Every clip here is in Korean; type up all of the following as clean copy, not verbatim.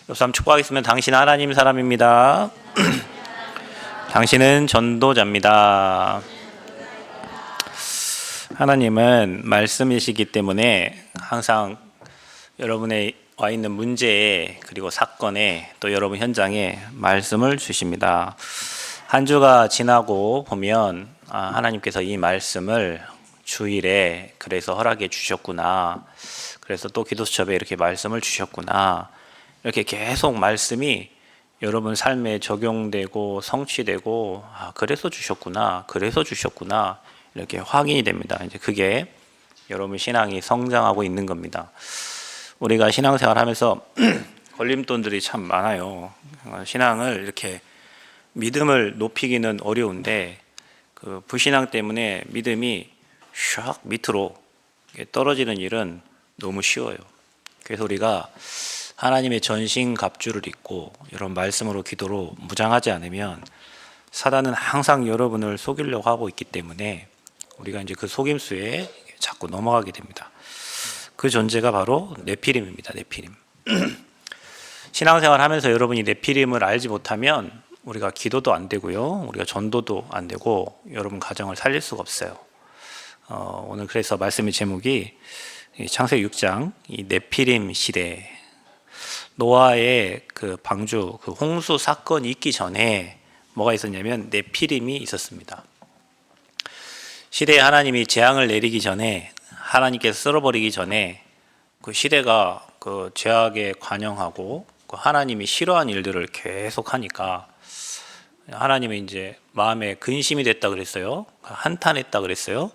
요삼 축복하겠습니다. 당신 하나님 사람입니다. 당신은 전도자입니다. 하나님은 말씀이시기 때문에 항상 여러분의 와 있는 문제에 그리고 사건에 또 여러분 현장에 말씀을 주십니다. 한 주가 지나고 보면 하나님께서 이 말씀을 주일에 그래서 허락해 주셨구나. 그래서 또 기도수첩에 이렇게 말씀을 주셨구나. 이렇게 계속 말씀이 여러분 삶에 적용되고 성취되고 그래서 주셨구나. 그래서 주셨구나. 이렇게 확인이 됩니다. 이제 그게 여러분 신앙이 성장하고 있는 겁니다. 우리가 신앙생활 하면서 걸림돌들이 참 많아요. 신앙을 이렇게 믿음을 높이기는 어려운데 그 불신앙 때문에 믿음이 샥 밑으로 떨어지는 일은 너무 쉬워요. 그래서 우리가 하나님의 전신갑주를 입고 이런 말씀으로 기도로 무장하지 않으면 사단은 항상 여러분을 속이려고 하고 있기 때문에 우리가 이제 그 속임수에 자꾸 넘어가게 됩니다. 그 존재가 바로 네피림입니다. 네피림. 신앙생활 하면서 여러분이 네피림을 알지 못하면 우리가 기도도 안 되고요. 우리가 전도도 안 되고 여러분 가정을 살릴 수가 없어요. 오늘 그래서 말씀의 제목이 창세기 6장 이 네피림 시대, 노아의 그 방주, 그 홍수 사건이 있기 전에 뭐가 있었냐면 네피림이 있었습니다. 시대에 하나님이 재앙을 내리기 전에, 하나님께서 썰어버리기 전에 그 시대가 그 죄악에 관영하고 그 하나님이 싫어한 일들을 계속 하니까 하나님이 이제 마음에 근심이 됐다 그랬어요. 한탄했다 그랬어요.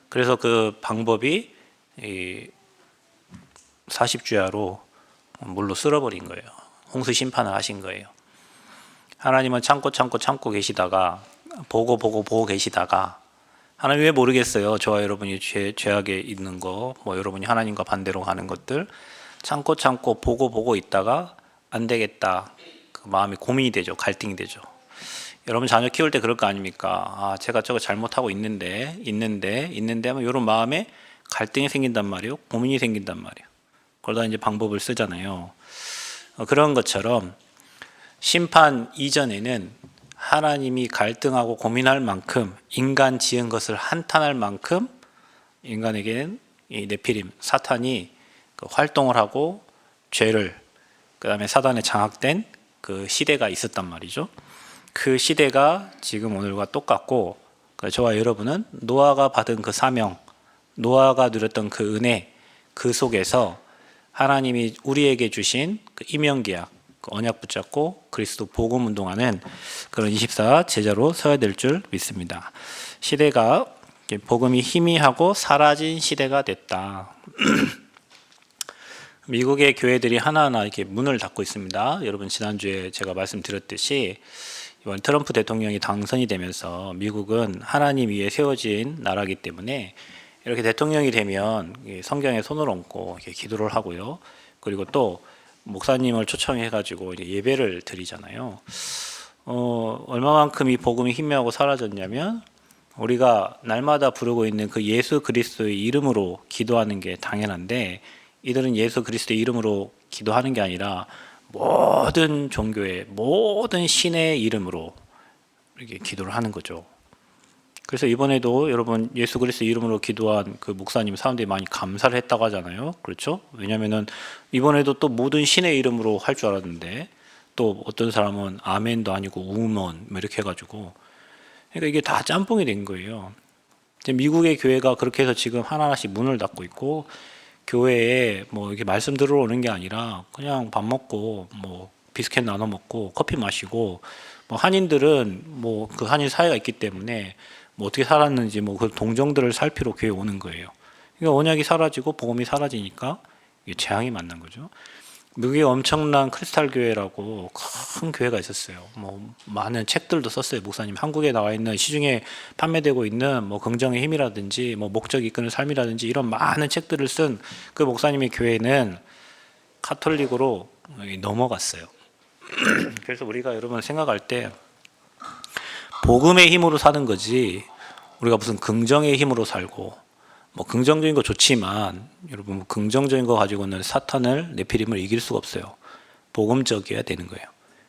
그래서 그 방법이 이 40주야로 물로 쓸어버린 거예요. 홍수 심판을 하신 거예요. 하나님은 참고 계시다가 보고 계시다가 하나님 왜 모르겠어요. 저와 여러분이 죄악에 있는 거, 여러분이 하나님과 반대로 가는 것들 참고 보고 있다가 안 되겠다. 그 마음이 고민이 되죠. 갈등이 되죠. 여러분 자녀 키울 때 그럴 거 아닙니까? 제가 저거 잘못하고 있는데 하면 이런 마음에 갈등이 생긴단 말이에요. 고민이 생긴단 말이에요. 그러다 이제 방법을 쓰잖아요. 그런 것처럼 심판 이전에는 하나님이 갈등하고 고민할 만큼 인간 지은 것을 한탄할 만큼 인간에게는 이 네피림, 사탄이 활동을 하고 죄를 그 다음에 사단에 장악된 그 시대가 있었단 말이죠. 그 시대가 지금 오늘과 똑같고 저와 여러분은 노아가 받은 그 사명, 노아가 누렸던 그 은혜, 그 속에서 하나님이 우리에게 주신 그 이명계약, 그 언약 붙잡고 그리스도 복음 운동하는 그런 24 제자로 서야 될 줄 믿습니다. 시대가 복음이 희미하고 사라진 시대가 됐다. 미국의 교회들이 하나하나 이렇게 문을 닫고 있습니다. 여러분 지난주에 제가 말씀드렸듯이 이번 트럼프 대통령이 당선이 되면서 미국은 하나님 위에 세워진 나라이기 때문에 이렇게 대통령이 되면 성경에 손을 얹고 이렇게 기도를 하고요. 그리고 또 목사님을 초청해가지고 예배를 드리잖아요. 얼마만큼 이 복음이 희미하고 사라졌냐면 우리가 날마다 부르고 있는 그 예수 그리스도의 이름으로 기도하는 게 당연한데 이들은 예수 그리스도의 이름으로 기도하는 게 아니라 모든 종교의 모든 신의 이름으로 이렇게 기도를 하는 거죠. 그래서 이번에도 여러분 예수 그리스도 이름으로 기도한 그 목사님 사람들이 많이 감사를 했다고 하잖아요. 그렇죠? 왜냐면은 이번에도 또 모든 신의 이름으로 할 줄 알았는데 또 어떤 사람은 아멘도 아니고 우먼 이렇게 해가지고 그러니까 이게 다 짬뽕이 된 거예요. 미국의 교회가 그렇게 해서 지금 하나하나씩 문을 닫고 있고 교회에 이렇게 말씀 들어오는 게 아니라 그냥 밥 먹고 비스켓 나눠 먹고 커피 마시고 한인들은 그 한인 사회가 있기 때문에 어떻게 살았는지 그 동정들을 살피러 교회에 오는 거예요. 그러니까 언약이 사라지고 복음이 사라지니까 이게 재앙이 만난 거죠. 미국에 엄청난 크리스탈 교회라고 큰 교회가 있었어요. 많은 책들도 썼어요. 목사님 한국에 나와 있는 시중에 판매되고 있는 긍정의 힘이라든지 목적이 이끄는 삶이라든지 이런 많은 책들을 쓴 그 목사님의 교회는 카톨릭으로 넘어갔어요. 그래서 우리가 여러분 생각할 때 복음의 힘으로 사는 거지 우리가 무슨 긍정의 힘으로 살고 긍정적인 거 좋지만 여러분 긍정적인 거 가지고는 사탄을 네피림을 이길 수가 없어요. 복음적이어야 되는 거예요.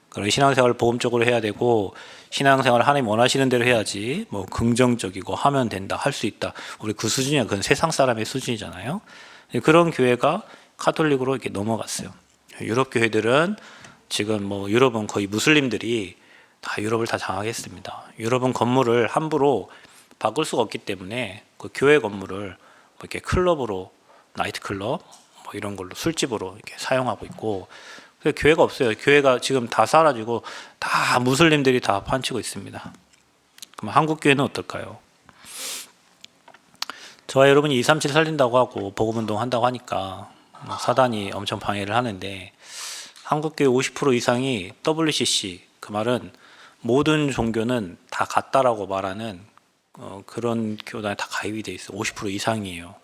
그리고 신앙생활을 복음적으로 해야 되고 신앙생활을 하나님 원하시는 대로 해야지 뭐 긍정적이고 하면 된다, 할 수 있다. 우리 그 수준이야. 그건 세상 사람의 수준이잖아요. 그런 교회가 카톨릭으로 이렇게 넘어갔어요. 유럽 교회들은 지금 뭐 유럽은 거의 무슬림들이 다 유럽을 다 장악했습니다. 유럽은 건물을 함부로 바꿀 수가 없기 때문에 그 교회 건물을 뭐 이렇게 클럽으로, 나이트 클럽 뭐 이런 걸로 술집으로 이렇게 사용하고 있고, 그래서 교회가 없어요. 교회가 지금 다 사라지고 다 무슬림들이 다 판치고 있습니다. 그럼 한국 교회는 어떨까요? 저와 여러분이 237 살린다고 하고 복음운동 한다고 하니까 사단이 엄청 방해를 하는데, 한국교회 50% 이상이 WCC, 그 말은 모든 종교는 다 같다라고 말하는 그런 교단에 다 가입이 돼 있어요. 50% 이상이에요.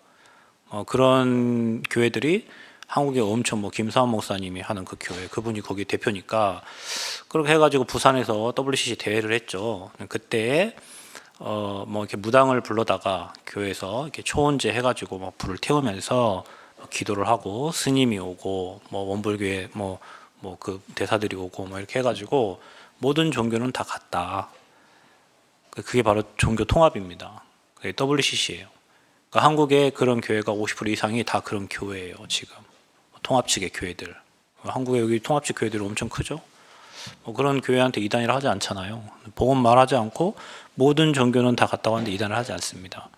그런 교회들이 한국에 엄청 뭐 김사원 목사님이 하는 그 교회, 그분이 거기 대표니까 그렇게 해가지고 부산에서 WCC 대회를 했죠. 그때 뭐 이렇게 무당을 불러다가 교회에서 이렇게 초원제 해가지고 막 불을 태우면서 기도를 하고 스님이 오고 뭐 원불교회 뭐 그 대사들이 오고 뭐 이렇게 해가지고 모든 종교는 다 같다. 그게 바로 종교 통합입니다. 그게 WCC예요. 그러니까 한국에 그런 교회가 50% 이상이 다 그런 교회예요. 지금 통합측의 교회들. 한국에 여기 통합측 교회들이 엄청 크죠. 뭐 그런 교회한테 이단이라 하지 않잖아요. 복음 말하지 않고 모든 종교는 다 같다고 하는데 이단을 하지 않습니다.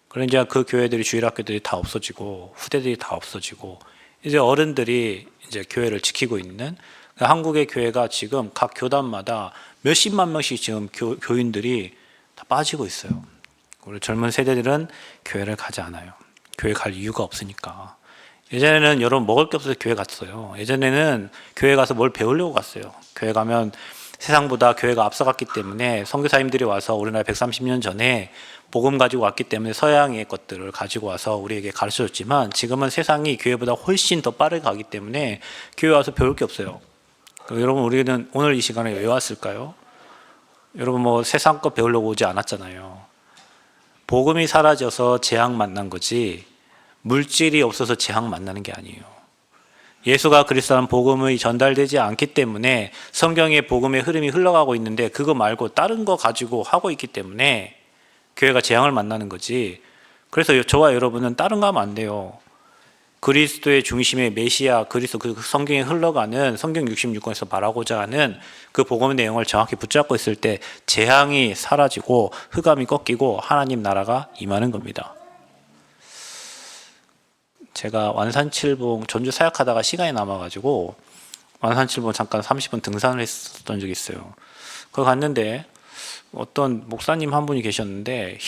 그런 이제 그 교회들이, 주일학교들이 다 없어지고 후대들이 다 없어지고 이제 어른들이 이제 교회를 지키고 있는, 그러니까 한국의 교회가 지금 각 교단마다 몇십만 명씩 지금 교인들이 다 빠지고 있어요. 우리 젊은 세대들은 교회를 가지 않아요. 교회 갈 이유가 없으니까. 예전에는 여러분 먹을 게 없어서 교회 갔어요. 예전에는 교회 가서 뭘 배우려고 갔어요. 교회 가면 세상보다 교회가 앞서갔기 때문에 선교사님들이 와서 우리나라 130년 전에 복음 가지고 왔기 때문에 서양의 것들을 가지고 와서 우리에게 가르쳐줬지만, 지금은 세상이 교회보다 훨씬 더 빠르게 가기 때문에 교회 와서 배울 게 없어요. 여러분, 우리는 오늘 이 시간에 왜 왔을까요? 여러분 뭐 세상 거 배우려고 오지 않았잖아요. 복음이 사라져서 재앙 만난 거지 물질이 없어서 재앙 만나는 게 아니에요. 예수가 그리스도라는 복음이 전달되지 않기 때문에 성경의 복음의 흐름이 흘러가고 있는데 그거 말고 다른 거 가지고 하고 있기 때문에 교회가 재앙을 만나는 거지. 그래서 저와 여러분은 다른 거 하면 안 돼요. 그리스도의 중심의 메시아, 그리스도, 그 성경에 흘러가는 성경 66권에서 말하고자 하는 그 복음의 내용을 정확히 붙잡고 있을 때 재앙이 사라지고 흑암이 꺾이고 하나님 나라가 임하는 겁니다. 제가 완산칠봉 전주 사역하다가 시간이 남아가지고 완산칠봉 잠깐 30분 등산을 했었던 적이 있어요. 거기 갔는데 어떤 목사님 한 분이 계셨는데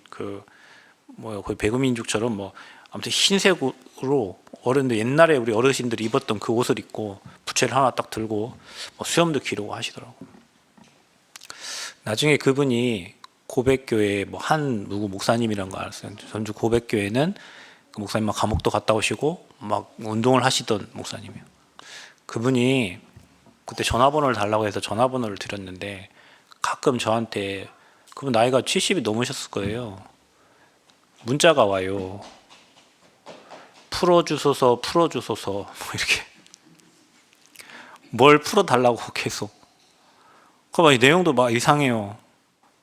거의 배구민족처럼 뭐 아무튼 흰색으로 어른들, 옛날에 우리 어르신들이 입었던 그 옷을 입고 부채를 하나 딱 들고 뭐 수염도 기르고 하시더라고. 나중에 그분이 고백교회 뭐 한 누구 목사님이란 거 알았어요. 전주 고백교회는 그 목사님 막 감옥도 갔다 오시고 막 운동을 하시던 목사님이에요. 그분이 그때 전화번호를 달라고 해서 전화번호를 드렸는데 가끔 저한테, 그분 나이가 70이 넘으셨을 거예요. 문자가 와요. 풀어주소서 뭐 이렇게 뭘 풀어달라고 계속. 그 내용도 막 이상해요.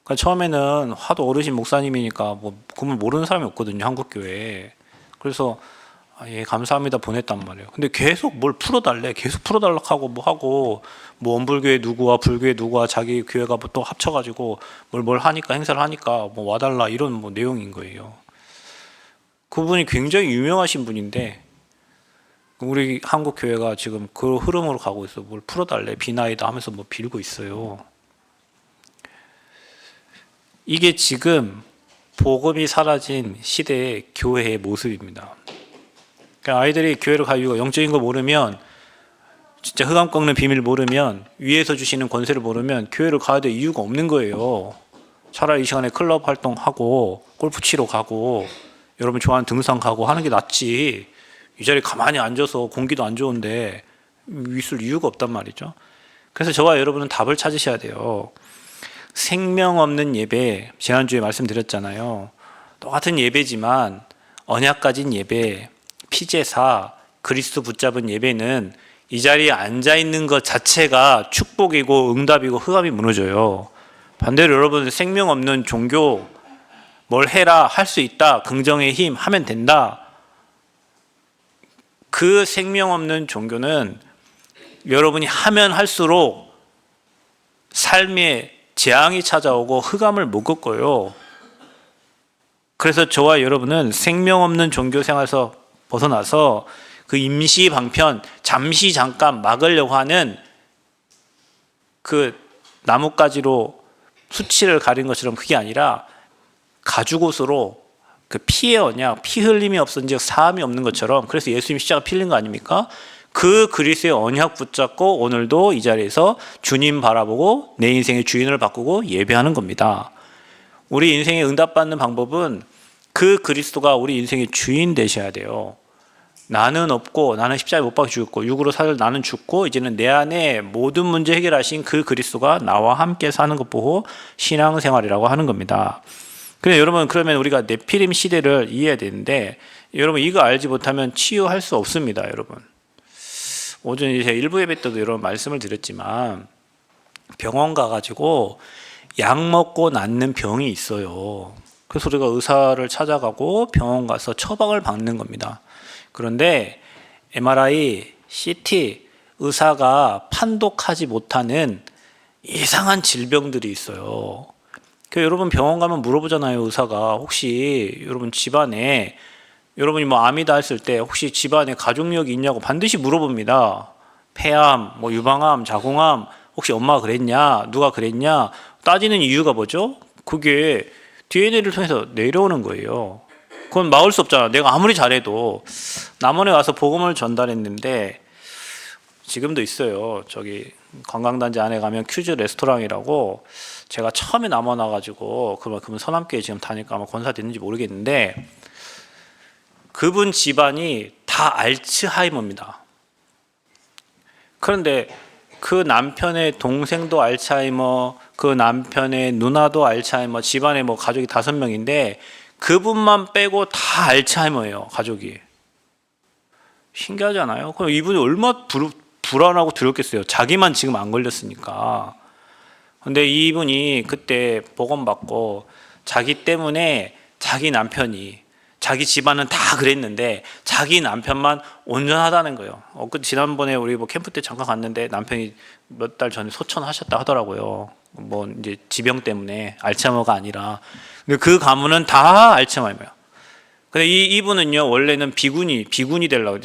그러니까 처음에는 하도 어르신 목사님이니까 뭐 그분 모르는 사람이 없거든요, 한국 교회에. 그래서 예 감사합니다 보냈단 말이에요. 근데 계속 뭘 풀어달래, 계속 풀어달라고 하고 뭐 하고 뭐 원불교회 누구와 불교회 누구와 자기 교회가 뭐 또 합쳐가지고 뭘 하니까, 행사를 하니까 뭐 와달라 이런 뭐 내용인 거예요. 그분이 굉장히 유명하신 분인데 우리 한국 교회가 지금 그 흐름으로 가고 있어. 뭘 풀어달래, 비나이다 하면서 뭐 빌고 있어요. 이게 지금 복음이 사라진 시대의 교회의 모습입니다. 그러니까 아이들이 교회를 갈 이유가, 영적인 거 모르면, 진짜 흑암 꺾는 비밀 모르면, 위에서 주시는 권세를 모르면 교회를 가야 될 이유가 없는 거예요. 차라리 이 시간에 클럽 활동하고 골프 치러 가고 여러분 좋아하는 등산 가고 하는 게 낫지, 이 자리에 가만히 앉아서 공기도 안 좋은데 있을 이유가 없단 말이죠. 그래서 저와 여러분은 답을 찾으셔야 돼요. 생명 없는 예배, 지난주에 말씀드렸잖아요. 똑같은 예배지만 언약 가진 예배, 피제사, 그리스도 붙잡은 예배는 이 자리에 앉아 있는 것 자체가 축복이고 응답이고 흑암이 무너져요. 반대로 여러분 생명 없는 종교 뭘 해라 할 수 있다 긍정의 힘 하면 된다. 그 생명 없는 종교는 여러분이 하면 할수록 삶에 재앙이 찾아오고 흑암을 못 걷고요. 그래서 저와 여러분은 생명 없는 종교 생활에서 벗어나서 그 임시 방편, 잠시 잠깐 막으려고 하는 그 나뭇가지로 수치를 가린 것처럼 그게 아니라 가죽옷으로 그 피의 언약, 피 흘림이 없은즉 사함이 없는 것처럼, 그래서 예수님 십자가 피 흘린 거 아닙니까? 그 그리스도의 언약 붙잡고 오늘도 이 자리에서 주님 바라보고 내 인생의 주인을 바꾸고 예배하는 겁니다. 우리 인생에 응답받는 방법은 그 그리스도가 우리 인생의 주인 되셔야 돼요. 나는 없고 나는 십자가에 못 박혀 죽었고 육으로 살 나는 죽고 이제는 내 안에 모든 문제 해결하신 그 그리스도가 나와 함께 사는 것 보고 신앙생활이라고 하는 겁니다. 근데 여러분, 그러면 우리가 네피림 시대를 이해해야 되는데, 여러분 이거 알지 못하면 치유할 수 없습니다. 여러분, 오전에 제가 일부 예배 때도 여러분 말씀을 드렸지만 병원 가가지고 약 먹고 낫는 병이 있어요. 그래서 우리가 의사를 찾아가고 병원 가서 처방을 받는 겁니다. 그런데 MRI, CT, 의사가 판독하지 못하는 이상한 질병들이 있어요. 여러분 병원 가면 물어보잖아요. 의사가 혹시 여러분 집안에, 여러분이 뭐 암이다 했을 때 혹시 집안에 가족력이 있냐고 반드시 물어봅니다. 폐암, 뭐 유방암, 자궁암, 혹시 엄마가 그랬냐, 누가 그랬냐 따지는 이유가 뭐죠? 그게 DNA를 통해서 내려오는 거예요. 그건 막을 수 없잖아. 내가 아무리 잘해도. 남원에 와서 복음을 전달했는데 지금도 있어요. 저기 관광단지 안에 가면 큐즈 레스토랑이라고, 제가 처음에 남원 와가지고 그분 서남교회 지금 다니까 아마 권사 됐는지 모르겠는데, 그분 집안이 다 알츠하이머입니다. 그런데 그 남편의 동생도 알츠하이머, 그 남편의 누나도 알츠하이머, 집안에 뭐 가족이 5명인데 그분만 빼고 다 알츠하이머예요. 가족이. 신기하지 않아요? 그럼 이분이 얼마나 불안하고 두렵겠어요. 자기만 지금 안 걸렸으니까. 근데 이분이 그때 복음 받고 자기 때문에 자기 남편이, 자기 집안은 다 그랬는데 자기 남편만 온전하다는 거예요. 지난번에 우리 뭐 캠프 때 잠깐 갔는데 남편이 몇 달 전에 소천하셨다 하더라고요. 뭐 이제 지병 때문에, 알츠하이머가 아니라. 근데 그 가문은 다 알츠하이머예요. 근데 이분은요 원래는 비구니 되려고,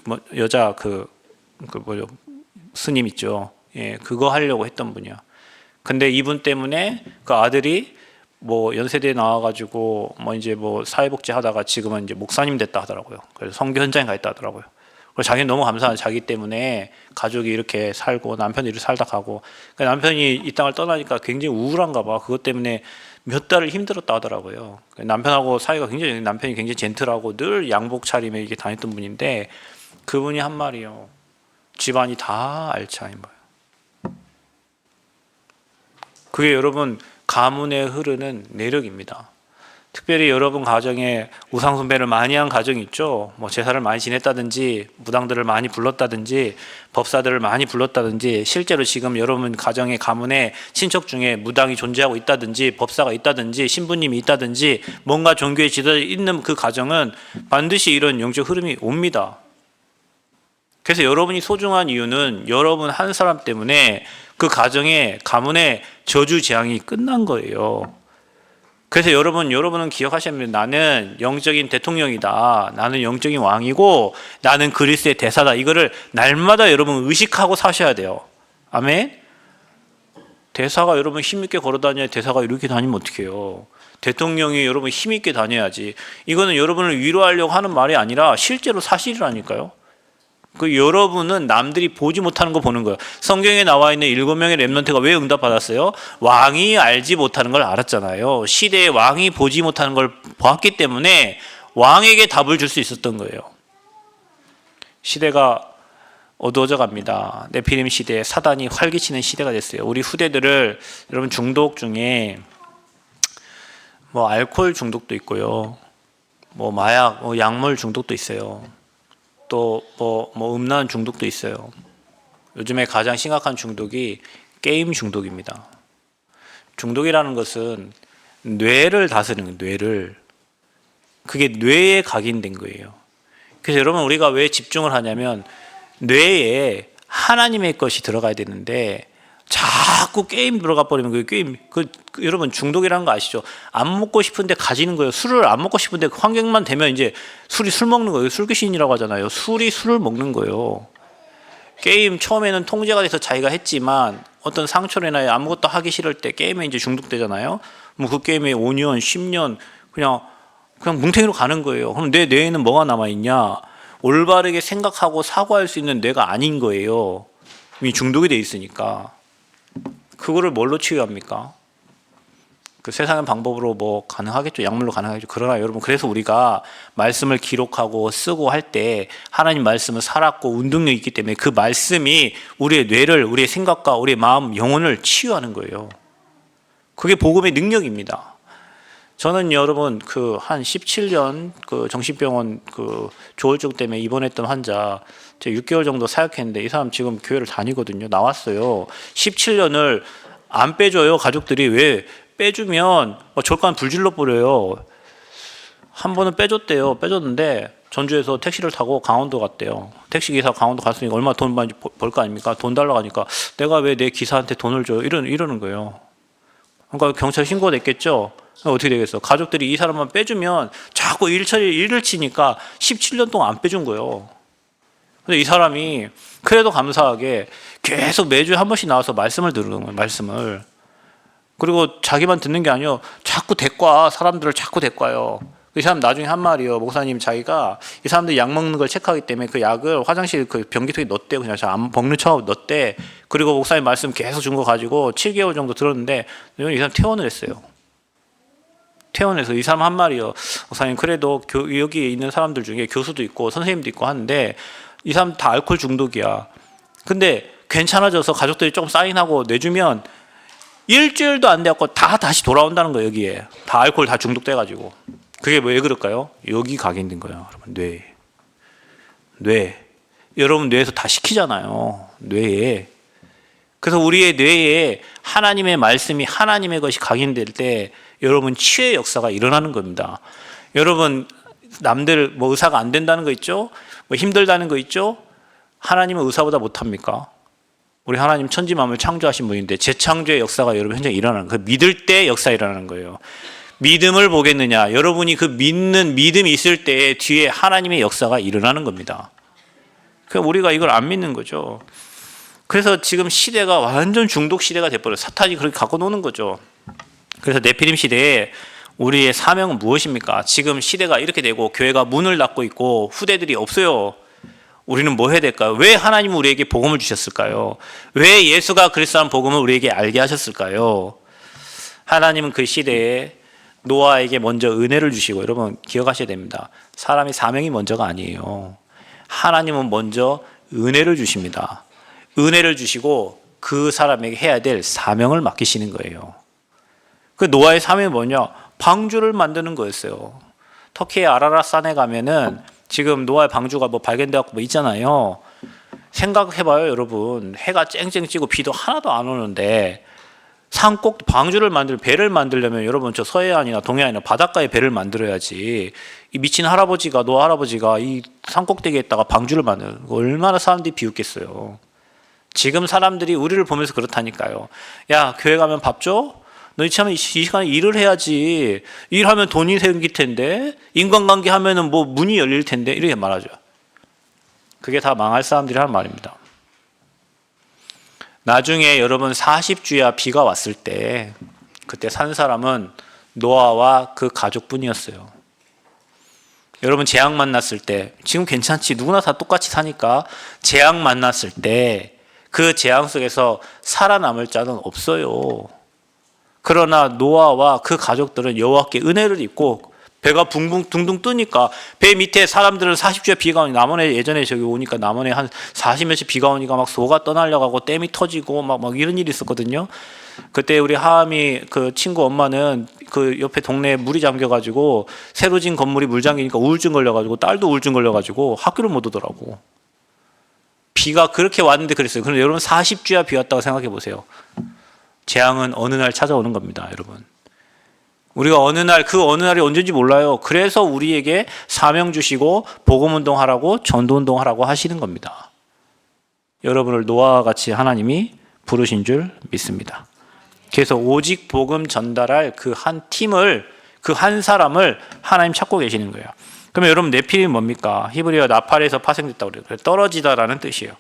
뭐 여자 뭐죠, 스님 있죠. 예, 그거 하려고 했던 분이야. 근데 이분 때문에 그 아들이 뭐 연세대에 나와가지고 뭐 이제 뭐 사회복지 하다가 지금은 이제 목사님 됐다 하더라고요. 그래서 선교 현장에 가 있다 하더라고요. 그래서 자기는 너무 감사한, 자기 때문에 가족이 이렇게 살고 남편이 이렇게 살다 가고. 그러니까 남편이 이 땅을 떠나니까 굉장히 우울한가 봐. 그것 때문에 몇 달을 힘들었다 하더라고요. 남편하고 사이가 굉장히, 남편이 굉장히 젠틀하고 늘 양복 차림에 이렇게 다녔던 분인데, 그분이 한 말이요, 집안이 다 알츠하이머예요. 그게 여러분 가문에 흐르는 내력입니다. 특별히 여러분 가정에 우상숭배를 많이 한 가정이 있죠. 뭐 제사를 많이 지냈다든지, 무당들을 많이 불렀다든지, 법사들을 많이 불렀다든지, 실제로 지금 여러분 가정의 가문에 친척 중에 무당이 존재하고 있다든지, 법사가 있다든지, 신부님이 있다든지, 뭔가 종교에 지도자 있는 그 가정은 반드시 이런 영적 흐름이 옵니다. 그래서 여러분이 소중한 이유는 여러분 한 사람 때문에 그 가정의, 가문의 저주 재앙이 끝난 거예요. 그래서 여러분은 기억하셔야 합니다. 나는 영적인 대통령이다. 나는 영적인 왕이고 나는 그리스도의 대사다. 이거를 날마다 여러분 의식하고 사셔야 돼요. 아멘. 대사가 여러분 힘있게 걸어다녀야, 대사가 이렇게 다니면 어떡해요. 대통령이 여러분 힘있게 다녀야지. 이거는 여러분을 위로하려고 하는 말이 아니라 실제로 사실이라니까요. 그 여러분은 남들이 보지 못하는 거 보는 거예요. 성경에 나와 있는 7명의 렘넌트가 왜 응답받았어요? 왕이 알지 못하는 걸 알았잖아요. 시대의 왕이 보지 못하는 걸 보았기 때문에 왕에게 답을 줄 수 있었던 거예요. 시대가 어두워져 갑니다. 네피림 시대에 사단이 활기치는 시대가 됐어요. 우리 후대들을, 여러분 중독 중에 뭐 알코올 중독도 있고요, 뭐 마약, 약물 중독도 있어요. 또 음란 중독도 있어요. 요즘에 가장 심각한 중독이 게임 중독입니다. 중독이라는 것은 뇌를 다스리는 거예요. 뇌를. 그게 뇌에 각인된 거예요. 그래서 여러분 우리가 왜 집중을 하냐면 뇌에 하나님의 것이 들어가야 되는데 자꾸 게임 들어가 버리면 그 게임 여러분 중독이라는 거 아시죠? 안 먹고 싶은데 가지는 거예요. 술을 안 먹고 싶은데 그 환경만 되면 이제 술 먹는 거예요. 술 귀신이라고 하잖아요. 술을 먹는 거예요. 게임 처음에는 통제가 돼서 자기가 했지만 어떤 상처나 아무것도 하기 싫을 때 게임에 이제 중독되잖아요. 뭐 그 게임에 5년, 10년 그냥 뭉탱이로 가는 거예요. 그럼 내 뇌에는 뭐가 남아 있냐? 올바르게 생각하고 사고할 수 있는 뇌가 아닌 거예요. 이미 중독이 돼 있으니까. 그거를 뭘로 치유합니까? 그 세상의 방법으로 뭐 가능하겠죠. 약물로 가능하겠죠. 그러나 여러분 그래서 우리가 말씀을 기록하고 쓰고 할 때 하나님 말씀을 살았고 운동력이 있기 때문에 그 말씀이 우리의 뇌를 우리의 생각과 우리의 마음, 영혼을 치유하는 거예요. 그게 복음의 능력입니다. 저는 여러분 한 17년 정신병원 조울증 때문에 입원했던 환자 제가 6개월 정도 사역했는데 이 사람 지금 교회를 다니거든요. 나왔어요. 17년을 안 빼줘요. 가족들이. 왜 빼주면 절간 불질러 버려요. 한 번은 빼줬대요. 빼줬는데 전주에서 택시를 타고 강원도 갔대요. 택시기사 강원도 갔으니까 얼마 돈 많이 벌 거 아닙니까? 돈 달라고 하니까 내가 왜 내 기사한테 돈을 줘요? 이러는 거예요. 그러니까 경찰 신고가 됐겠죠. 어떻게 되겠어? 가족들이 이 사람만 빼주면 자꾸 일을 치니까 17년 동안 안 빼준 거예요. 근데 이 사람이 그래도 감사하게 계속 매주에 한 번씩 나와서 말씀을 들은 거예요. 말씀을. 그리고 자기만 듣는 게 아니요. 자꾸 사람들을 자꾸 대꿔요. 이 사람 나중에 한 말이요. 목사님 자기가 이 사람들이 약 먹는 걸 체크하기 때문에 그 약을 화장실 변기통에 넣었대요. 그냥 안 먹는 척하고 넣었대. 그리고 목사님 말씀 계속 준 거 가지고 7개월 정도 들었는데 이 사람 퇴원을 했어요. 퇴원해서 이 사람 한 말이요. 목사님 그래도 여기 있는 사람들 중에 교수도 있고 선생님도 있고 하는데 이 사람 다 알코올 중독이야. 근데 괜찮아져서 가족들이 조금 사인하고 내주면 일주일도 안 돼갖고 다시 돌아온다는 거예요. 여기에 다 알코올 다 중독돼가지고. 그게 왜 그럴까요? 여기 각인된 거예요. 여러분 뇌 여러분 뇌에서 다 시키잖아요. 뇌에. 그래서 우리의 뇌에 하나님의 말씀이 하나님의 것이 각인될 때 여러분 치유의 역사가 일어나는 겁니다. 여러분 남들 의사가 안 된다는 거 있죠? 힘들다는 거 있죠? 하나님은 의사보다 못합니까? 우리 하나님 천지만물 창조하신 분인데 재창조의 역사가 여러분 현재 일어나는 거예요. 믿을 때 역사 일어나는 거예요. 믿음을 보겠느냐? 여러분이 그 믿는 믿음이 있을 때 뒤에 하나님의 역사가 일어나는 겁니다. 그러니까 우리가 이걸 안 믿는 거죠. 그래서 지금 시대가 완전 중독 시대가 돼버려요. 사탄이 그렇게 갖고 노는 거죠. 그래서 네피림 시대에 우리의 사명은 무엇입니까? 지금 시대가 이렇게 되고 교회가 문을 닫고 있고 후대들이 없어요. 우리는 뭐 해야 될까요? 왜 하나님은 우리에게 복음을 주셨을까요? 왜 예수가 그리스도라는 복음을 우리에게 알게 하셨을까요? 하나님은 그 시대에 노아에게 먼저 은혜를 주시고 여러분 기억하셔야 됩니다. 사람이 사명이 먼저가 아니에요. 하나님은 먼저 은혜를 주십니다. 은혜를 주시고 그 사람에게 해야 될 사명을 맡기시는 거예요. 그 노아의 사명이 뭐냐? 방주를 만드는 거였어요. 터키의 아라랏산에 가면은 지금 노아의 방주가 발견되었고 있잖아요. 생각해봐요, 여러분. 해가 쨍쨍 찌고 비도 하나도 안 오는데 산꼭 방주를 배를 만들려면 여러분 저 서해안이나 동해안이나 바닷가에 배를 만들어야지. 이 미친 할아버지가 노아 할아버지가 이 산꼭대기에다가 방주를 만드는 얼마나 사람들이 비웃겠어요. 지금 사람들이 우리를 보면서 그렇다니까요. 야, 교회 가면 밥 줘? 너 참 이 시간에 일을 해야지. 일하면 돈이 생길 텐데, 인간관계 하면은 문이 열릴 텐데, 이렇게 말하죠. 그게 다 망할 사람들이 하는 말입니다. 나중에 여러분 40주야 비가 왔을 때, 그때 산 사람은 노아와 그 가족뿐이었어요. 여러분 재앙 만났을 때, 지금 괜찮지? 누구나 다 똑같이 사니까, 재앙 만났을 때, 그 재앙 속에서 살아남을 자는 없어요. 그러나 노아와 그 가족들은 여호와께 은혜를 입고 배가 붕붕 둥둥 뜨니까 배 밑에 사람들은 40주야 비가 오니 남원에 예전에 저기 오니까 남원에 한 40몇씩 비가 오니까 막 소가 떠날려가고 댐이 터지고 막 이런 일이 있었거든요. 그때 우리 하암이 그 친구 엄마는 그 옆에 동네에 물이 잠겨가지고 새로 진 건물이 물 잠기니까 우울증 걸려가지고 딸도 우울증 걸려가지고 학교를 못 오더라고. 비가 그렇게 왔는데 그랬어요. 그럼 여러분 40주야 비 왔다고 생각해 보세요. 재앙은 어느 날 찾아오는 겁니다, 여러분. 우리가 어느 날이 언제인지 몰라요. 그래서 우리에게 사명 주시고 복음운동 하라고 전도운동 하라고 하시는 겁니다. 여러분을 노아와 같이 하나님이 부르신 줄 믿습니다. 그래서 오직 복음 전달할 그 한 팀을, 그 한 사람을 하나님 찾고 계시는 거예요. 그러면 여러분 네필이 뭡니까? 히브리어 나팔에서 파생됐다고 그래요. 떨어지다라는 뜻이에요.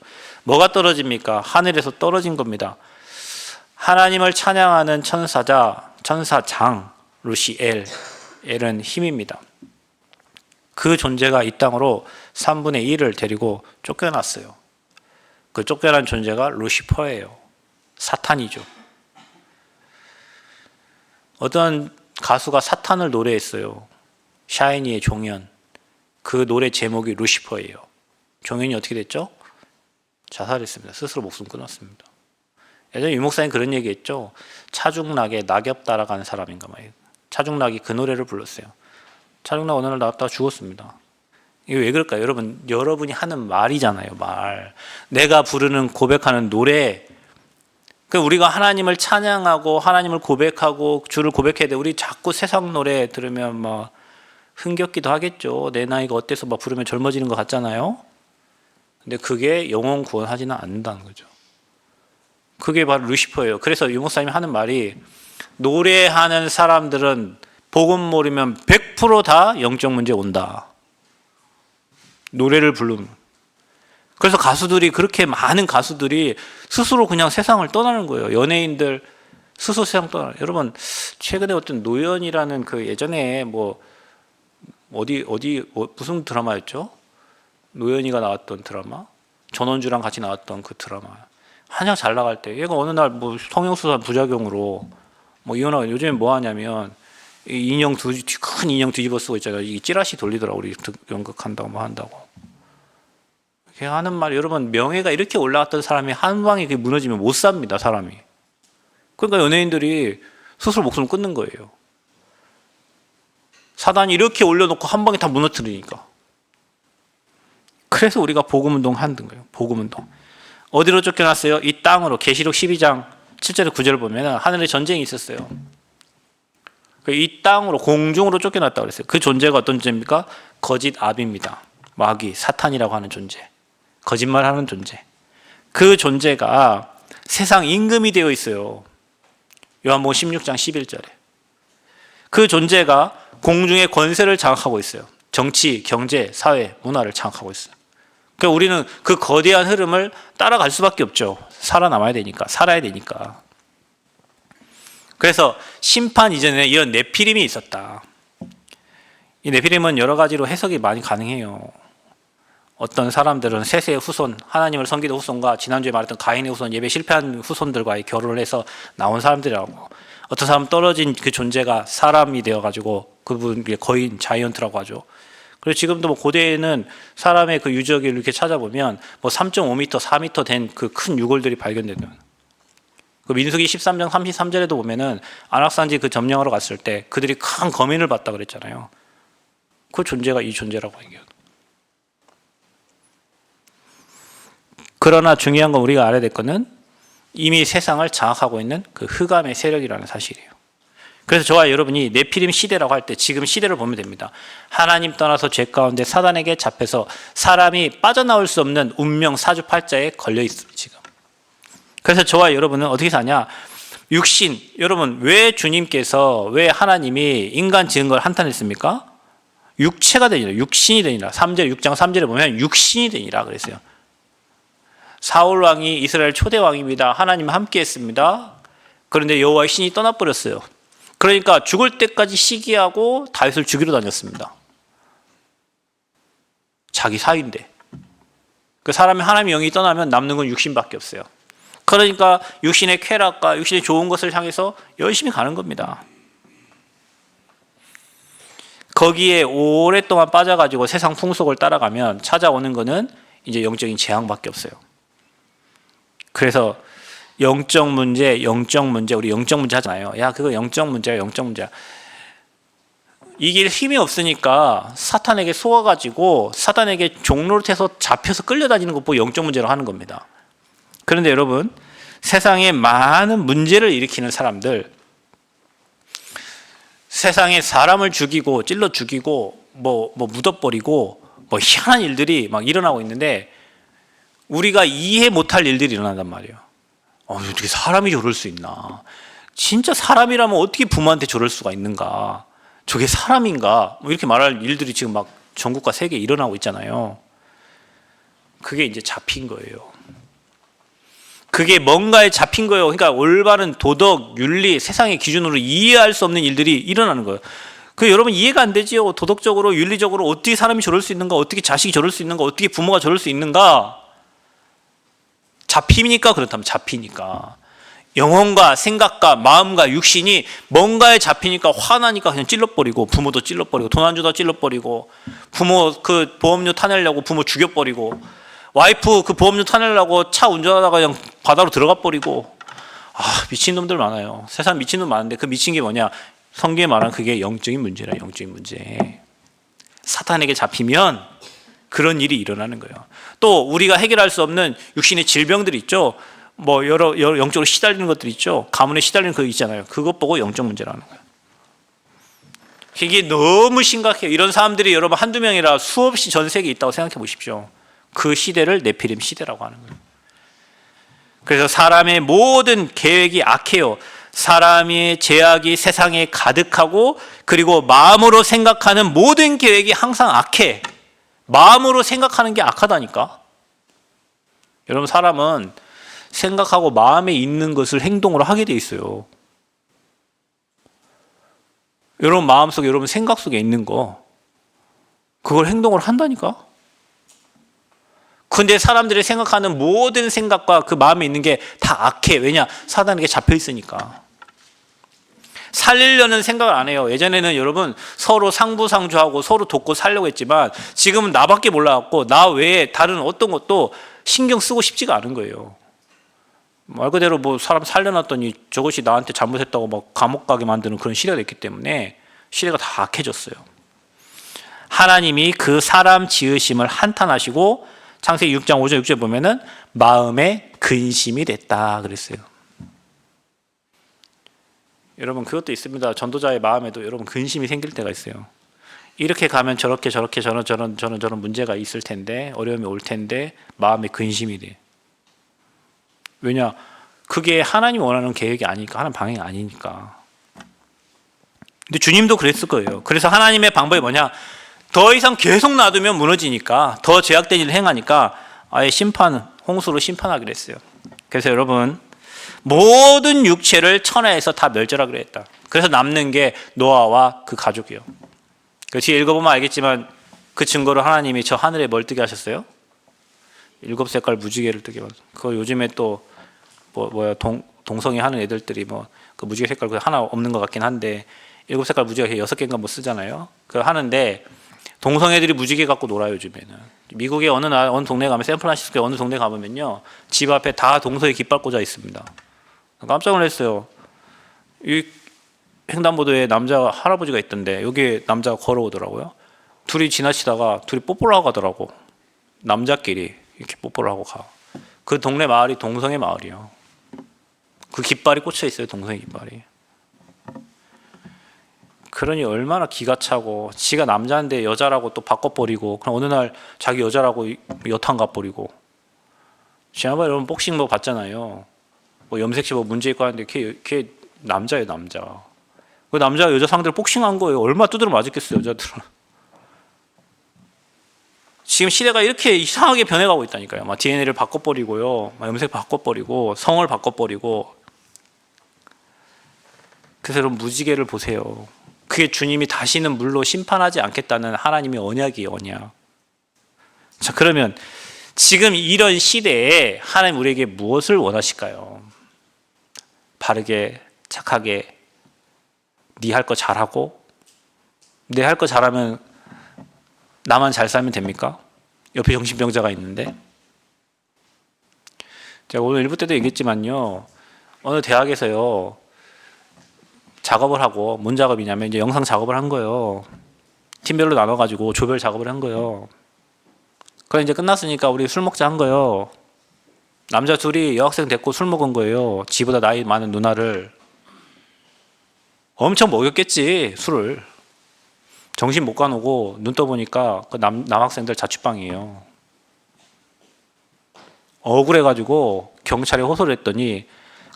뭐가 떨어집니까? 하늘에서 떨어진 겁니다. 하나님을 찬양하는 천사장 루시엘, 엘은 힘입니다. 그 존재가 이 땅으로 3분의 1을 데리고 쫓겨났어요. 그 쫓겨난 존재가 루시퍼예요. 사탄이죠. 어떤 가수가 사탄을 노래했어요. 샤이니의 종현. 그 노래 제목이 루시퍼예요. 종현이 어떻게 됐죠? 자살했습니다. 스스로 목숨 끊었습니다. 예전에 유 목사님 그런 얘기했죠. 차중락에 낙엽 따라가는 사람인가 봐요. 차중락이 그 노래를 불렀어요. 차중락 어느 날 나왔다가 죽었습니다. 이게 왜 그럴까요? 여러분이 하는 말이잖아요. 말. 내가 부르는 고백하는 노래. 우리가 하나님을 찬양하고 하나님을 고백하고 주를 고백해야 돼. 우리 자꾸 세상 노래 들으면 막 흥겹기도 하겠죠. 내 나이가 어때서 막 부르면 젊어지는 것 같잖아요. 근데 그게 영혼 구원하지는 않는다는 거죠. 그게 바로 루시퍼예요. 그래서 유 목사님이 하는 말이 노래하는 사람들은 복음 모르면 100% 다 영적 문제 온다. 노래를 부르면. 그래서 가수들이 그렇게 많은 가수들이 스스로 그냥 세상을 떠나는 거예요. 연예인들 스스로 세상 떠나요. 여러분 최근에 어떤 노연이라는 그 예전에 무슨 드라마였죠? 노연이가 나왔던 드라마, 전원주랑 같이 나왔던 그 드라마. 한창 잘 나갈 때 얘가 어느 날 성형수술 부작용으로 이혼하고 요즘에 뭐 하냐면 큰 인형 뒤집어 쓰고 있잖아요. 이게 찌라시 돌리더라고. 우리 연극한다고 한다고. 하는 말, 여러분 명예가 이렇게 올라갔던 사람이 한 방에 그게 무너지면 못 삽니다, 사람이. 그러니까 연예인들이 스스로 목숨을 끊는 거예요. 사단이 이렇게 올려놓고 한 방에 다 무너뜨리니까. 그래서 우리가 복음운동 하는 거예요. 복음운동. 어디로 쫓겨났어요? 이 땅으로. 계시록 12장 7절에 9절을 보면 하늘에 전쟁이 있었어요. 이 땅으로, 공중으로 쫓겨났다고 그랬어요. 그 존재가 어떤 존재입니까? 거짓 압입니다. 마귀, 사탄이라고 하는 존재. 거짓말하는 존재. 그 존재가 세상 임금이 되어 있어요. 요한복음 16장 11절에. 그 존재가 공중의 권세를 장악하고 있어요. 정치, 경제, 사회, 문화를 장악하고 있어요. 그러니까 우리는 그 거대한 흐름을 따라갈 수밖에 없죠. 살아남아야 되니까, 살아야 되니까. 그래서 심판 이전에 이런 네피림이 있었다. 이 네피림은 여러 가지로 해석이 많이 가능해요. 어떤 사람들은 셋의 후손, 하나님을 섬기던 후손과 지난주에 말했던 가인의 후손, 예배 실패한 후손들과의 결혼을 해서 나온 사람들이라고. 어떤 사람은 떨어진 그 존재가 사람이 되어가지고 그분 거인, 자이언트라고 하죠. 그리고 지금도 고대에는 사람의 그 유적을 이렇게 찾아보면 3.5m, 4m 된 그 큰 유골들이 발견되는. 그 민수기 13장 33절에도 보면은 안악산지 그 점령하러 갔을 때 그들이 큰 거민을 봤다 그랬잖아요. 그 존재가 이 존재라고 얘기해요. 그러나 중요한 건 우리가 알아야 될 거는 이미 세상을 장악하고 있는 그 흑암의 세력이라는 사실이에요. 그래서 저와 여러분이 네피림 시대라고 할 때 지금 시대를 보면 됩니다. 하나님 떠나서 죄 가운데 사단에게 잡혀서 사람이 빠져나올 수 없는 운명 사주팔자에 걸려 있어요, 지금. 그래서 저와 여러분은 어떻게 사냐? 육신, 여러분 왜 주님께서, 왜 하나님이 인간 지은 걸 한탄했습니까? 육체가 되니라, 육신이 되니라. 3절, 6장 3절에 보면 육신이 되니라 그랬어요. 사울 왕이 이스라엘 초대 왕입니다. 하나님 함께 했습니다. 그런데 여호와의 신이 떠나버렸어요. 그러니까 죽을 때까지 시기하고 다윗을 죽이러 다녔습니다. 자기 사위인데. 그 사람이 하나님의 영이 떠나면 남는 건 육신밖에 없어요. 그러니까 육신의 쾌락과 육신의 좋은 것을 향해서 열심히 가는 겁니다. 거기에 오랫동안 빠져가지고 세상 풍속을 따라가면 찾아오는 거는 이제 영적인 재앙밖에 없어요. 그래서 영적 문제, 우리 영적 문제 하잖아요. 야, 그거 영적 문제야. 이길 힘이 없으니까 사탄에게 속아가지고 사탄에게 종노릇해서 잡혀서 끌려다니는 것 보고 영적 문제로 하는 겁니다. 그런데 여러분, 세상에 많은 문제를 일으키는 사람들, 세상에 사람을 죽이고 찔러 죽이고 뭐 묻어버리고 뭐 희한한 일들이 막 일어나고 있는데 우리가 이해 못할 일들이 일어난단 말이에요. 어떻게 사람이 저럴 수 있나? 진짜 사람이라면 어떻게 부모한테 저럴 수가 있는가? 저게 사람인가? 뭐 이렇게 말할 일들이 지금 막 전국과 세계에 일어나고 있잖아요. 그게 이제 잡힌 거예요. 그게 뭔가에 잡힌 거예요. 그러니까 올바른 도덕, 윤리, 세상의 기준으로 이해할 수 없는 일들이 일어나는 거예요. 그 여러분 이해가 안 되지요. 도덕적으로, 윤리적으로 어떻게 사람이 저럴 수 있는가? 어떻게 자식이 저럴 수 있는가? 어떻게 부모가 저럴 수 있는가? 잡힙니까? 그렇다면 잡히니까. 영혼과 생각과 마음과 육신이 뭔가에 잡히니까 화나니까 그냥 찔러버리고, 부모도 찔러버리고, 돈 안 주다 찔러버리고, 부모 그 보험료 타내려고 부모 죽여버리고, 와이프 그 보험료 타내려고 차 운전하다가 그냥 바다로 들어가 버리고. 미친놈들 많아요. 세상 미친놈 많은데 그 미친 게 뭐냐? 성경에 말하는 그게 영적인 문제라. 영적인 문제. 사탄에게 잡히면 그런 일이 일어나는 거예요. 또 우리가 해결할 수 없는 육신의 질병들이 있죠. 뭐 여러 영적으로 시달리는 것들이 있죠. 가문에 시달리는 거 있잖아요. 그것 보고 영적 문제라는 거예요. 이게 너무 심각해요. 이런 사람들이 여러분 한두 명이라 수없이 전 세계에 있다고 생각해 보십시오. 그 시대를 네피림 시대라고 하는 거예요. 그래서 사람의 모든 계획이 악해요. 사람의 제약이 세상에 가득하고, 그리고 마음으로 생각하는 모든 계획이 항상 악해. 마음으로 생각하는 게 악하다니까. 여러분, 사람은 생각하고 마음에 있는 것을 행동으로 하게 돼 있어요. 여러분 마음속에, 여러분 생각 속에 있는 거, 그걸 행동으로 한다니까. 근데 사람들이 생각하는 모든 생각과 그 마음에 있는 게 다 악해. 왜냐? 사단에게 잡혀 있으니까. 살리려는 생각을 안 해요. 예전에는 여러분 서로 상부상조하고 서로 돕고 살려고 했지만 지금은 나밖에 몰라갖고 나 외에 다른 어떤 것도 신경 쓰고 싶지가 않은 거예요. 말 그대로 뭐 사람 살려놨더니 저것이 나한테 잘못했다고 막 감옥 가게 만드는 그런 시대가 됐기 때문에 시대가 다 악해졌어요. 하나님이 그 사람 지으심을 한탄하시고 창세기 6장 5절 6절 보면은 마음에 근심이 됐다 그랬어요. 여러분 그것도 있습니다. 전도자의 마음에도 여러분 근심이 생길 때가 있어요. 이렇게 가면 저렇게 저런 문제가 있을 텐데, 어려움이 올 텐데 마음에 근심이 돼. 왜냐? 그게 하나님 원하는 계획이 아니니까, 하나님 방향이 아니니까. 근데 주님도 그랬을 거예요. 그래서 하나님의 방법이 뭐냐? 더 이상 계속 놔두면 무너지니까, 더 죄악된 일을 행하니까 아예 홍수로 심판하기로 했어요. 그래서 여러분 모든 육체를 천하에서 다 멸절하기로 했다. 그래서 남는 게 노아와 그 가족이요. 그 뒤에 읽어보면 알겠지만 그 증거로 하나님이 저 하늘에 뭘 뜨게 하셨어요? 7색깔 무지개를 뜨게 하셨어요. 그거 요즘에 또 동성애 하는 애들들이 그 무지개 색깔 하나 없는 것 같긴 한데 7색깔 무지개가 6개인가 뭐 쓰잖아요. 그거 하는데 동성애들이 무지개 갖고 놀아요 요즘에는. 미국의 어느 동네 가면, 샌프란시스코의 어느 동네 가보면요, 집 앞에 다 동서에 깃발 꽂아 있습니다. 깜짝 놀랐어요. 이 횡단보도에 남자 할아버지가 있던데 여기에 남자가 걸어오더라고요. 둘이 지나치다가 둘이 뽀뽀를 하고 가더라고. 남자끼리 이렇게 뽀뽀를 하고 가. 그 동네 마을이 동성애 마을이에요. 그 깃발이 꽂혀 있어요. 동성애 깃발이. 그러니 얼마나 기가 차고, 지가 남자인데 여자라고 또 바꿔버리고, 그럼 어느 날 자기 여자라고 여탕 가버리고. 지난번에 여러분 복싱 봤잖아요. 염색시 문제 있고 하는데 걔 남자예요, 남자. 그 남자가 여자 상대로 복싱한 거예요. 얼마나 두드려 맞았겠어요, 여자들은. 지금 시대가 이렇게 이상하게 변해가고 있다니까요. 막 DNA를 바꿔버리고요, 막 염색 바꿔버리고, 성을 바꿔버리고. 그래서 여러분 무지개를 보세요. 그게 주님이 다시는 물로 심판하지 않겠다는 하나님의 언약이에요, 언약. 자, 그러면 지금 이런 시대에 하나님 우리에게 무엇을 원하실까요? 바르게, 착하게, 네 할 거 잘하고, 내 할 거 잘하면 나만 잘 살면 됩니까? 옆에 정신병자가 있는데. 제가 오늘 일부 때도 얘기했지만요. 어느 대학에서요. 작업을 하고 뭔 작업이냐면 이제 영상 작업을 한 거예요. 팀별로 나눠가지고 조별 작업을 한 거예요. 그래 이제 끝났으니까 우리 술 먹자 한 거예요. 남자 둘이 여학생 데리고 술 먹은 거예요. 지보다 나이 많은 누나를. 엄청 먹였겠지 술을. 정신 못 가누고 눈 떠보니까 그 남학생들 자취방이에요. 억울해가지고 경찰에 호소를 했더니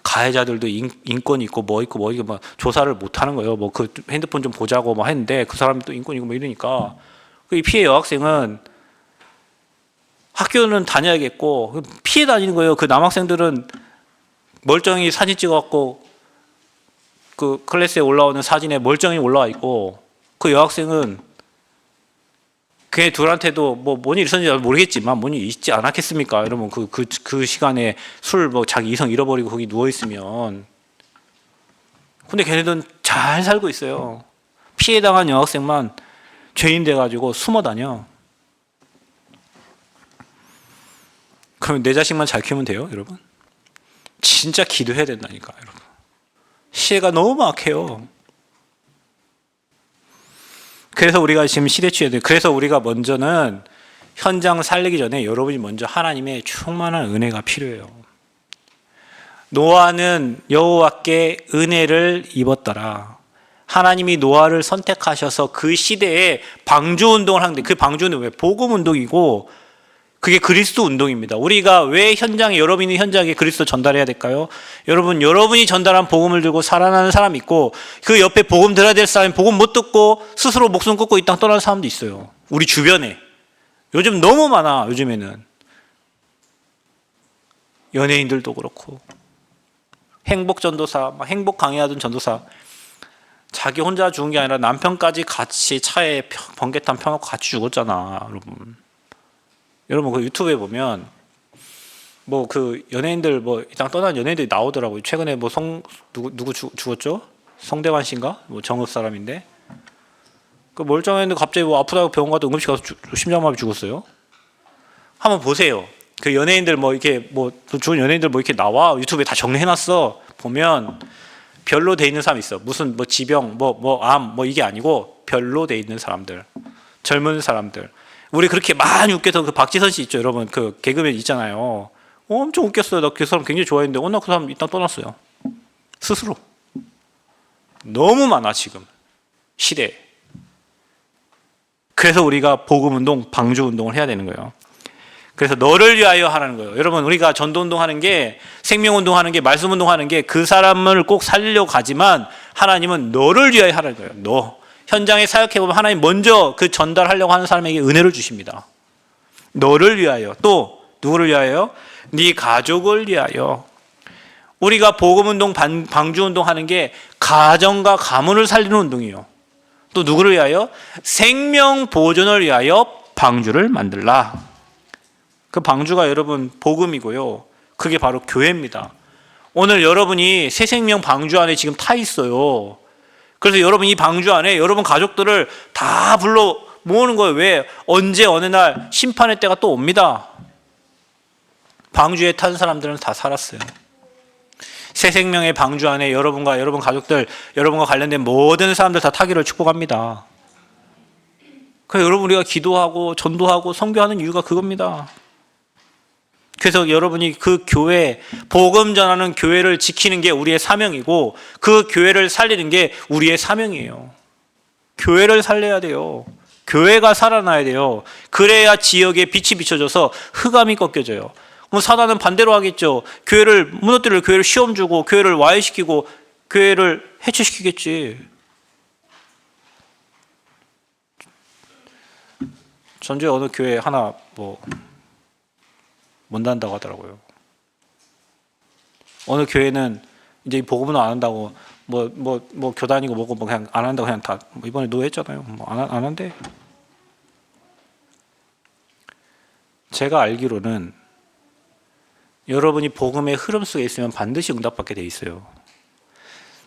가해자들도 인권이 있고 뭐 있고 뭐 이게 막 조사를 못 하는 거예요. 뭐 그 핸드폰 좀 보자고 뭐 했는데 그 사람이 또 인권 있고 뭐 이러니까 이 피해 여학생은 학교는 다녀야겠고 피해 다니는 거예요. 그 남학생들은 멀쩡히 사진 찍어갖고 그 클래스에 올라오는 사진에 멀쩡히 올라와 있고 그 여학생은 걔 둘한테도 뭐 뭔 일 있었는지 모르겠지만 뭔 일 있지 않았겠습니까? 이러면 그 시간에 술 뭐 자기 이성 잃어버리고 거기 누워 있으면. 근데 걔네들은 잘 살고 있어요. 피해 당한 여학생만 죄인 돼가지고 숨어 다녀. 그럼 내 자식만 잘 키우면 돼요, 여러분? 진짜 기도해야 된다니까, 여러분. 시대가 너무 악해요. 그래서 우리가 지금 시대 취해야 돼요. 그래서 우리가 먼저는 현장 살리기 전에 여러분이 먼저 하나님의 충만한 은혜가 필요해요. 노아는 여호와께 은혜를 입었더라. 하나님이 노아를 선택하셔서 그 시대에 방주운동을 하는데 그 방주는 왜? 복음운동이고 그게 그리스도 운동입니다. 우리가 왜 현장에 여러분이 현장에 그리스도 전달해야 될까요? 여러분이 전달한 복음을 들고 살아나는 사람 있고 그 옆에 복음 들어야 될 사람이 복음 못 듣고 스스로 목숨 끊고 이 땅 떠나는 사람도 있어요. 우리 주변에. 요즘 너무 많아. 요즘에는. 연예인들도 그렇고 행복 전도사, 행복 강의하던 전도사 자기 혼자 죽은 게 아니라 남편까지 같이 차에 번개탄 펴놓고 같이 죽었잖아, 여러분. 여러분 그 유튜브에 보면 뭐 그 연예인들 뭐 이 땅 떠난 연예인들이 나오더라고요. 최근에 뭐 누구 죽었죠? 성대환 씨인가? 뭐 정읍 사람인데 그 멀쩡했는데 갑자기 뭐 아프다고 병원 가서 응급실 가서 심장마비 죽었어요. 한번 보세요. 그 연예인들 뭐 이렇게 뭐 죽은 연예인들 뭐 이렇게 나와 유튜브에 다 정리해놨어. 보면 별로 돼 있는 사람 있어. 무슨 뭐 지병 뭐 암 뭐 이게 아니고 별로 돼 있는 사람들, 젊은 사람들. 우리 그렇게 많이 웃겨서 그 박지선 씨 있죠, 여러분. 그 개그맨 있잖아요. 엄청 웃겼어요. 나 그 사람 굉장히 좋아했는데 오늘 그 사람 일단 떠났어요. 스스로. 너무 많아 지금 시대에. 그래서 우리가 복음운동, 방주운동을 해야 되는 거예요. 그래서 너를 위하여 하라는 거예요. 여러분 우리가 전도운동하는 게 생명운동하는 게 말씀운동하는 게 그 사람을 꼭 살리려고 가지만 하나님은 너를 위하여 하라는 거예요. 너. 현장에 사역해보면 하나님 먼저 그 전달하려고 하는 사람에게 은혜를 주십니다. 너를 위하여. 또 누구를 위하여? 네 가족을 위하여. 우리가 복음운동, 방주운동 하는 게 가정과 가문을 살리는 운동이에요. 또 누구를 위하여? 생명 보존을 위하여 방주를 만들라. 그 방주가 여러분 복음이고요. 그게 바로 교회입니다. 오늘 여러분이 새생명 방주 안에 지금 타 있어요. 그래서 여러분 이 방주 안에 여러분 가족들을 다 불러 모으는 거예요. 왜? 언제 어느 날 심판의 때가 또 옵니다. 방주에 탄 사람들은 다 살았어요. 새 생명의 방주 안에 여러분과 여러분 가족들, 여러분과 관련된 모든 사람들 다 타기를 축복합니다. 그래서 여러분 우리가 기도하고 전도하고 선교하는 이유가 그겁니다. 그래서 여러분이 그 교회, 복음 전하는 교회를 지키는 게 우리의 사명이고 그 교회를 살리는 게 우리의 사명이에요. 교회를 살려야 돼요. 교회가 살아나야 돼요. 그래야 지역에 빛이 비춰져서 흑암이 꺾여져요. 그럼 사단은 반대로 하겠죠. 교회를 무너뜨릴 교회를 시험 주고 교회를 와해시키고 교회를 해체시키겠지. 전주에 어느 교회 하나 못 난다고 하더라고요. 어느 교회는 이제 이 복음은 안 한다고 뭐 교단이고 뭐고 뭐 그냥 안 한다고 그냥 다 이번에 노했잖아요. 뭐 안 한대. 제가 알기로는 여러분이 복음의 흐름 속에 있으면 반드시 응답받게 돼 있어요.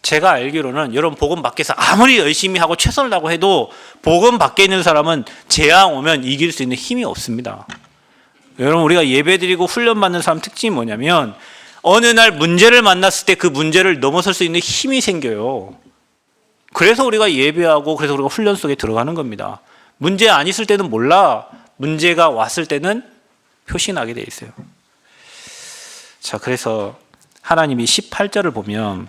제가 알기로는 여러분 복음 밖에서 아무리 열심히 하고 최선을 다하고 해도 복음 밖에 있는 사람은 재앙 오면 이길 수 있는 힘이 없습니다. 여러분 우리가 예배드리고 훈련받는 사람 특징이 뭐냐면 어느 날 문제를 만났을 때 그 문제를 넘어설 수 있는 힘이 생겨요. 그래서 우리가 예배하고 그래서 우리가 훈련 속에 들어가는 겁니다. 문제 안 있을 때는 몰라. 문제가 왔을 때는 표시나게 돼 있어요. 자, 그래서 하나님이 18절을 보면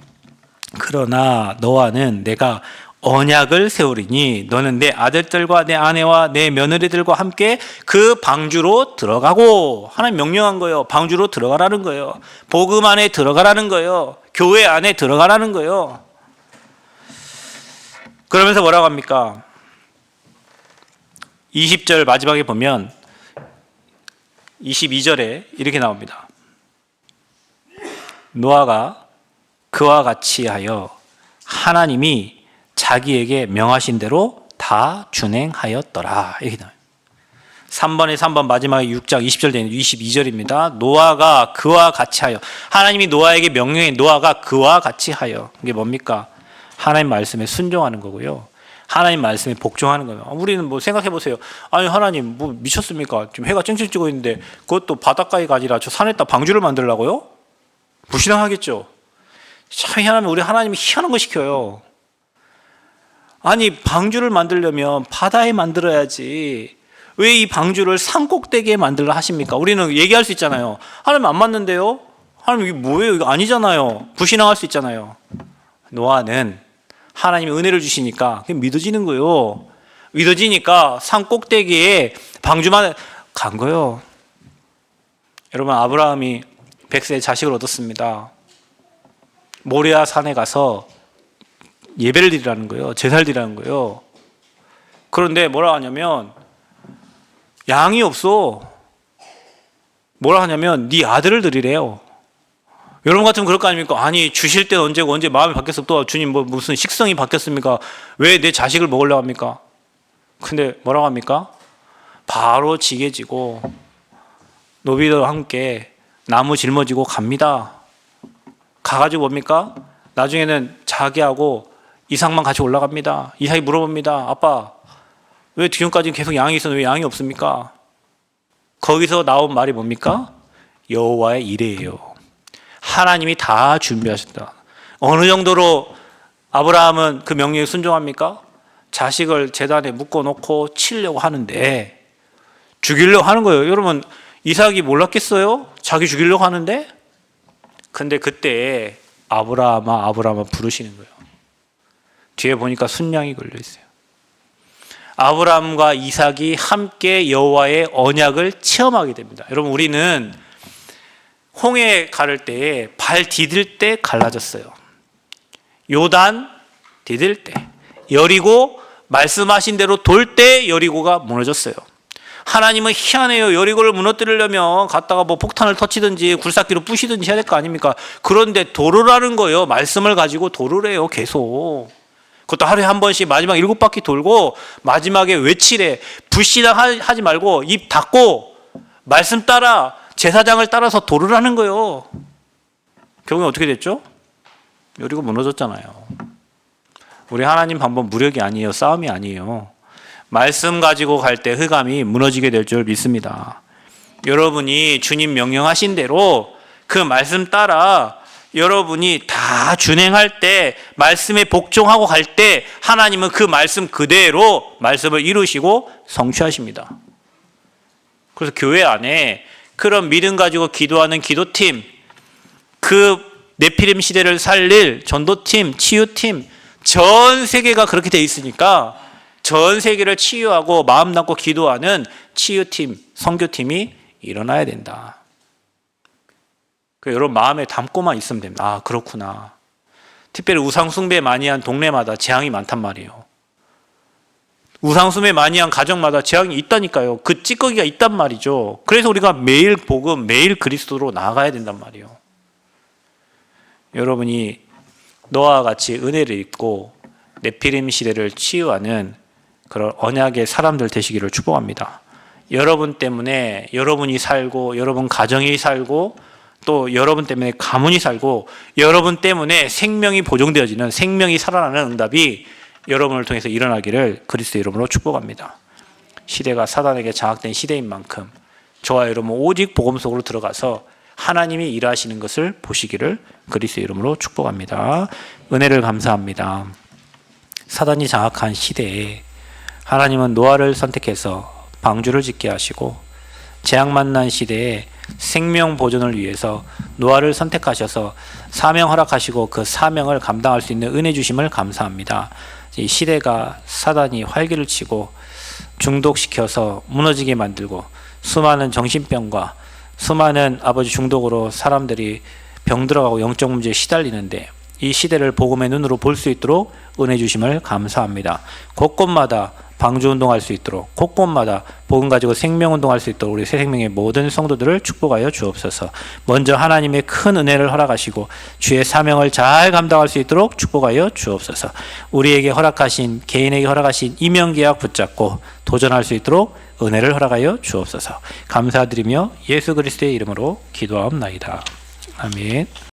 그러나 너와는 내가 언약을 세우리니 너는 내 아들들과 내 아내와 내 며느리들과 함께 그 방주로 들어가고, 하나님 명령한 거예요. 방주로 들어가라는 거예요. 복음 안에 들어가라는 거예요. 교회 안에 들어가라는 거예요. 그러면서 뭐라고 합니까? 20절 마지막에 보면 22절에 이렇게 나옵니다. 노아가 그와 같이 하여 하나님이 자기에게 명하신 대로 다 준행하였더라. 이렇게 나와요. 3번에 3번 마지막에 6장 20절 되는 22절입니다. 노아가 그와 같이 하여, 하나님이 노아에게 명령해 노아가 그와 같이 하여. 이게 뭡니까? 하나님 말씀에 순종하는 거고요. 하나님 말씀에 복종하는 거예요. 우리는 뭐 생각해 보세요. 아니 하나님 뭐 미쳤습니까? 지금 해가 쨍쨍 뜨고 있는데 그것도 바닷가에가 아니라 저 산에다 방주를 만들라고요? 무신앙하겠죠. 참 희한하면 우리 하나님이 희한한 거 시켜요. 아니 방주를 만들려면 바다에 만들어야지 왜 이 방주를 산 꼭대기에 만들라 하십니까? 우리는 얘기할 수 있잖아요. 하나님 안 맞는데요? 하나님 이게 뭐예요? 이거 아니잖아요. 부신앙할 수 있잖아요. 노아는 하나님이 은혜를 주시니까 그게 믿어지는 거예요. 믿어지니까 산 꼭대기에 방주만 간 거예요. 여러분 아브라함이 100세에 자식을 얻었습니다. 모리아 산에 가서 예배를 드리라는 거예요. 제사를 드리라는 거예요. 그런데 뭐라 하냐면 양이 없어. 뭐라 하냐면 네 아들을 드리래요. 여러분 같으면 그럴 거 아닙니까? 아니 주실 때는 언제고 언제 마음이 바뀌었어. 또 주님 뭐 무슨 식성이 바뀌었습니까? 왜 내 자식을 먹으려고 합니까? 근데 뭐라고 합니까? 바로 지게 지고 노비들과 함께 나무 짊어지고 갑니다. 가가지고 뭡니까? 나중에는 자기하고 이삭만 같이 올라갑니다. 이삭이 물어봅니다. 아빠 왜 지금까지 계속 양이 있었는데 왜 양이 없습니까? 거기서 나온 말이 뭡니까? 여호와의 이레예요. 하나님이 다 준비하셨다. 어느 정도로 아브라함은 그 명령에 순종합니까? 자식을 제단에 묶어놓고 치려고 하는데 죽이려고 하는 거예요. 여러분 이삭이 몰랐겠어요? 자기 죽이려고 하는데? 근데 그때 아브라함아 부르시는 거예요. 뒤에 보니까 순양이 걸려있어요. 아브라함과 이삭이 함께 여호와의 언약을 체험하게 됩니다. 여러분 우리는 홍해 가를 때 발 디딜 때 갈라졌어요. 요단 디딜 때, 여리고 말씀하신 대로 돌 때 여리고가 무너졌어요. 하나님은 희한해요. 여리고를 무너뜨리려면 갔다가 뭐 폭탄을 터치든지 굴삭기로 부시든지 해야 될 거 아닙니까? 그런데 도르라는 거예요. 말씀을 가지고 도르래요. 계속. 그것도 하루에 한 번씩 마지막 7바퀴 돌고 마지막에 외치래. 불신앙 하지 말고 입 닫고 말씀 따라 제사장을 따라서 도르라는 거예요. 결국엔 어떻게 됐죠? 여리고 무너졌잖아요. 우리 하나님 방법 무력이 아니에요. 싸움이 아니에요. 말씀 가지고 갈 때 흑암이 무너지게 될 줄 믿습니다. 여러분이 주님 명령하신 대로 그 말씀 따라 여러분이 다 준행할 때, 말씀에 복종하고 갈 때 하나님은 그 말씀 그대로 말씀을 이루시고 성취하십니다. 그래서 교회 안에 그런 믿음 가지고 기도하는 기도팀, 그 네피림 시대를 살릴 전도팀, 치유팀, 전 세계가 그렇게 돼 있으니까 전 세계를 치유하고 마음 담고 기도하는 치유팀, 선교팀이 일어나야 된다. 여러분 마음에 담고만 있으면 됩니다. 아 그렇구나. 특별히 우상 숭배 많이 한 동네마다 재앙이 많단 말이에요. 우상 숭배 많이 한 가정마다 재앙이 있다니까요. 그 찌꺼기가 있단 말이죠. 그래서 우리가 매일 복음, 매일 그리스도로 나아가야 된단 말이에요. 여러분이 노아와 같이 은혜를 입고 네피림 시대를 치유하는 그런 언약의 사람들 되시기를 축복합니다. 여러분 때문에 여러분이 살고 여러분 가정이 살고 또 여러분 때문에 가문이 살고 여러분 때문에 생명이 보존되어지는, 생명이 살아나는 응답이 여러분을 통해서 일어나기를 그리스도 이름으로 축복합니다. 시대가 사단에게 장악된 시대인 만큼 저와 여러분 오직 복음 속으로 들어가서 하나님이 일하시는 것을 보시기를 그리스도 이름으로 축복합니다. 은혜를 감사합니다. 사단이 장악한 시대에 하나님은 노아를 선택해서 방주를 짓게 하시고, 재앙 만난 시대에 생명 보존을 위해서 노아를 선택하셔서 사명 허락하시고 그 사명을 감당할 수 있는 은혜 주심을 감사합니다. 이 시대가 사단이 활기를 치고 중독시켜서 무너지게 만들고 수많은 정신병과 수많은 아버지 중독으로 사람들이 병들어가고 영적 문제에 시달리는데, 이 시대를 복음의 눈으로 볼 수 있도록 은혜 주심을 감사합니다. 곳곳마다 방주 운동할 수 있도록, 곳곳마다 복음 가지고 생명 운동할 수 있도록 우리 새생명의 모든 성도들을 축복하여 주옵소서. 먼저 하나님의 큰 은혜를 허락하시고 주의 사명을 잘 감당할 수 있도록 축복하여 주옵소서. 우리에게 허락하신, 개인에게 허락하신 이명계약 붙잡고 도전할 수 있도록 은혜를 허락하여 주옵소서. 감사드리며 예수 그리스도의 이름으로 기도하옵나이다. 아멘.